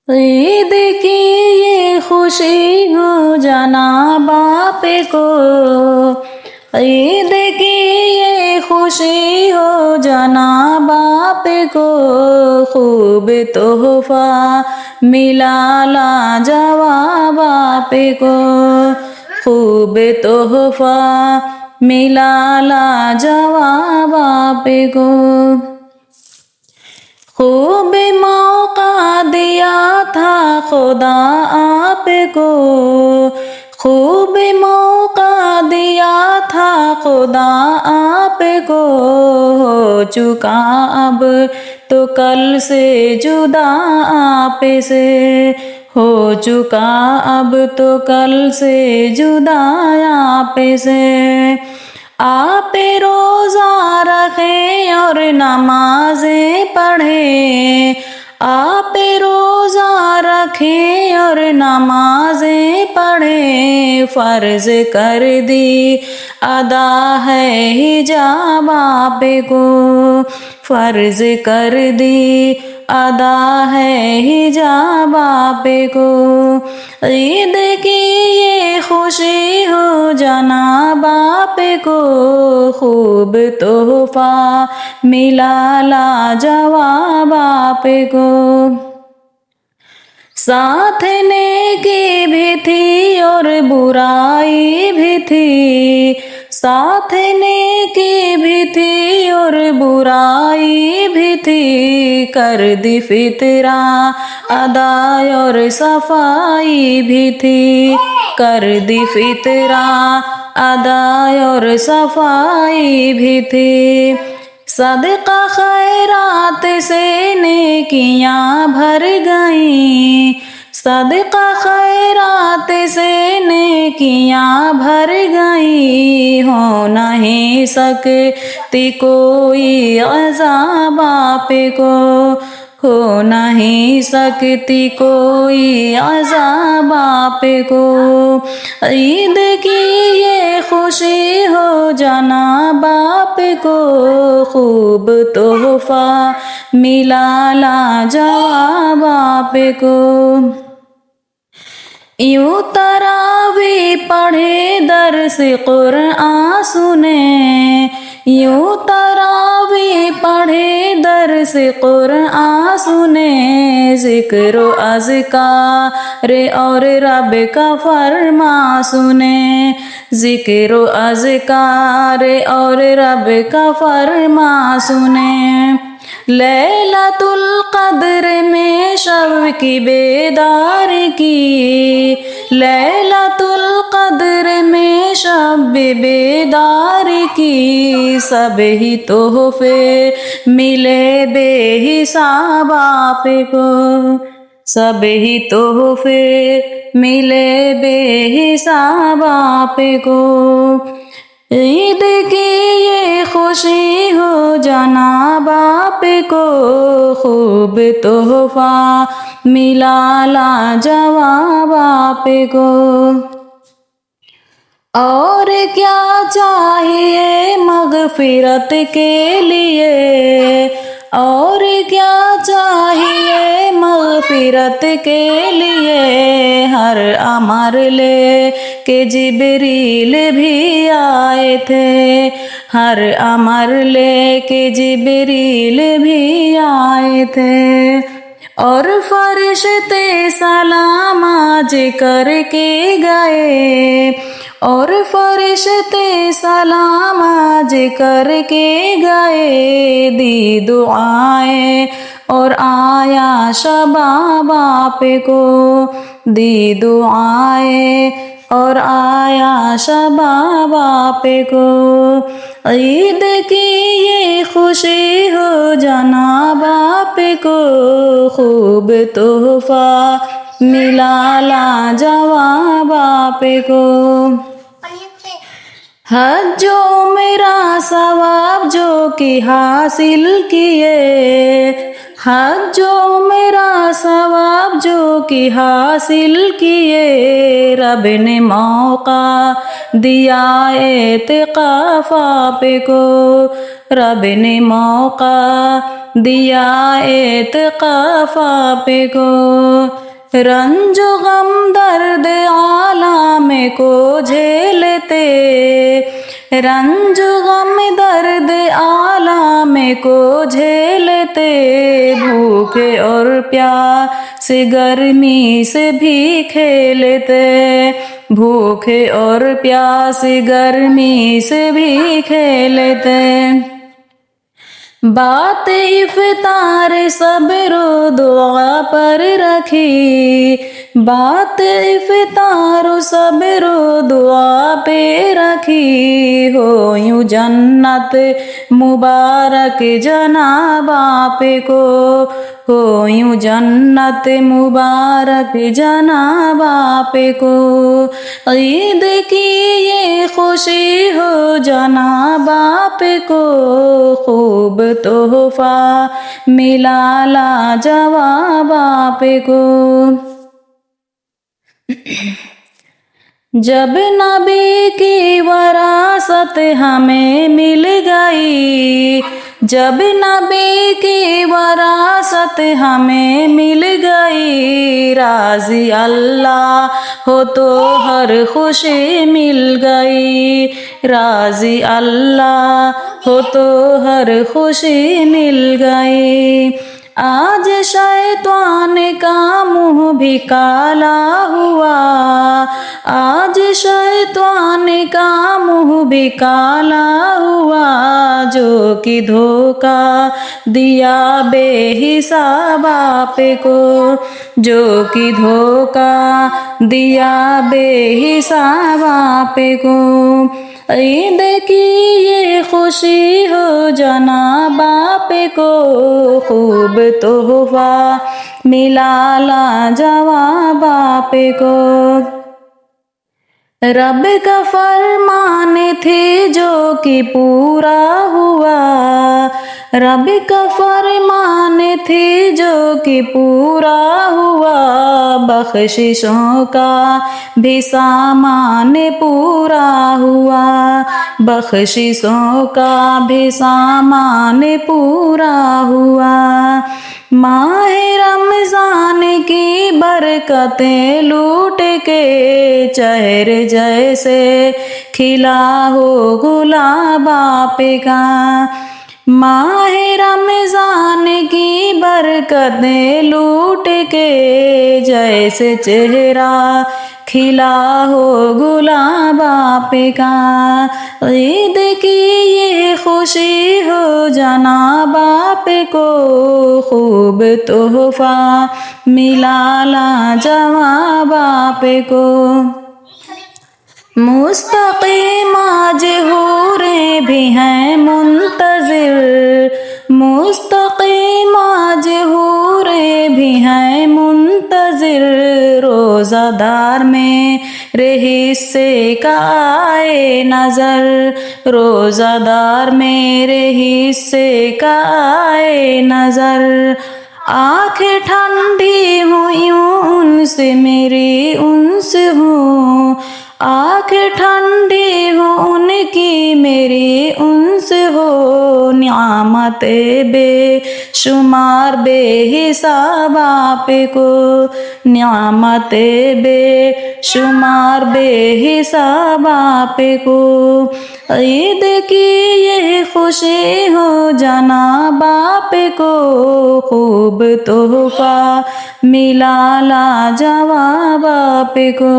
ईद की ये खुशी हो जाना बाप को, ईद की ये खुशी हो जाना बाप को, खूब तोहफा मिला लाजवाब बाप को, खूब तोहफा मिला लाजवाब बाप को। खूब मौका दिया था खुदा आपको, खूब मौका दिया था खुदा आपको, हो चुका अब तो कल से जुदा आपसे, हो चुका अब तो कल से जुदा आपसे। आप रोज़ा रखें और नमाज़ें पढ़ें, आप रोज़ा रखें और नमाज़ें पढ़ें, फ़र्ज़ कर दी अदा है हिजाब आप को, फ़र्ज़ कर दी अदा है हिजाब आप को। ईद की ये खुशी हो जाना बाप को, खूब तोहफा मिला लाजवाब आप को। साथ नेकी भी थी और बुराई भी थी, साथ नेकी भी थी और बुराई भी थी, कर दी फितरा अदा और सफाई भी थी, कर दी फितरा अदा और सफाई भी थी। सदका खैरात से नेकियां भर गईं, सदका खैरात से नेकियां भर गईं, हो नहीं सकती कोई अज़ाब आप को, हो नहीं सकती कोई अज़ाब आप को। ईद की ये खुशी हो जाना बाप को, खूब तोहफा मिला लाजवाब आप को। यूं तरावी पढ़े दर्स कुरआन सुने, यूं तरावी पढ़े दर्स कुरआन सुने, ज़िक्र अज़कार और रब का फरमा सुने, ज़िक्र अज़कार और रब का फरमा सुने। लैलतुल क़द्र में शब की बेदार की, लैलतुल क़द्र में शब बेदार की, सब ही तोहफे मिले बेहिसाब आप को, सब ही तोहफे मिले बेहिसाब आप को। ईद की ये खुशी हो जाना बाप को, खूब तोहफा मिला लाजवाब आप को। और क्या चाहिए मग़फ़िरत के लिए, और क्या चाहिए मग़फ़िरत के लिए, हर अमर ले के जिब्रील भी आए थे, हर अमर ले के जिब्रील भी आए थे, और फरिश्ते सलाम आज करके गए, और फरिश्ते सलाम आज करके गए, दी दुआएं और आया शबाब आप को, दी दुआएं और आया शबाब आप को। ईद की ये खुशी हो जाना बाप को, खूब तोहफा मिला लाजवाब आप को। हज जो मेरा सवाब जो कि हासिल किए, हज जो मेरा सवाब जो कि हासिल किए, रब ने मौका दिया एतिकाफ आप को, रब ने मौका दिया एतकाफ आप को। रंजो गम दर्द आलाम को झेलते, रंजो गम दर्द आलाम को झेलते, भूखे और प्यास गर्मी से भी खेलते, भूखे और प्यास गर्मी से भी खेलते। बात इफ्तार सब्रो दुआ पर रखी, बात इफ्तार सब्रो दुआ पे रखी, हो यूं जन्नत मुबारक जनाब आप को, हो यूं जन्नत मुबारक जनाब आप को। ईद की ये खुशी हो जनाब आप को, खूब तोहफा मिला लाजवाब आप को। जब नबी की वरासत हमें मिल गई, जब नबी की वरासत हमें मिल गई, राज़ी अल्लाह हो तो हर खुशी मिल गई, राज़ी अल्लाह हो तो हर खुशी मिल गई। आज शैतान का मुँह भी काला हुआ, आज शैतान का मुँह भी काला हुआ, जो कि धोखा दिया बेहिसाब आप को, जो कि धोखा दिया बेहिसाब आप को। ईद की ये खुशी हो जनाब आप को, खूब तोहफा मिला लाजवाब आप को। रब का फरमान थे जो कि पूरा हुआ, रब का फरमान थे जो कि पूरा हुआ, बख्शिशों का भी सामान पूरा हुआ, बख्शिशों का भी सामान पूरा हुआ। माह रमज़ान की बरकतें लूट के, चेहरे जैसे खिला हो गुलाब आप का। माह रमज़ान की बरकतें लूट के, जैसे चेहरा खिला हो गुलाब आप का। ईद की ये खुशी हो जनाब आप को, खूब तोहफा मिला लाजवाब आप को। मुस्तक़ीम आज हूरें भी हैं मुंतज़िर, मुस्तक़ीम आज हूरें भी हैं मुंतज़िर, रोज़ादार में हिस्से का आए नज़र, रोज़ादार मेरे हिस्से का आए नज़र। आँखें ठंडी हुई उनसे मेरी उनसे हूँ, आँखें ठंडी हो उनकी मेरी उनसे हो, नियामते बेशुमार बेहिसाब आप को, नियामते बेशुमार बेहिसाब आप को। ईद की ये खुशी हो जनाब आप को, खूब तोहफा मिला लाजवाब आप को।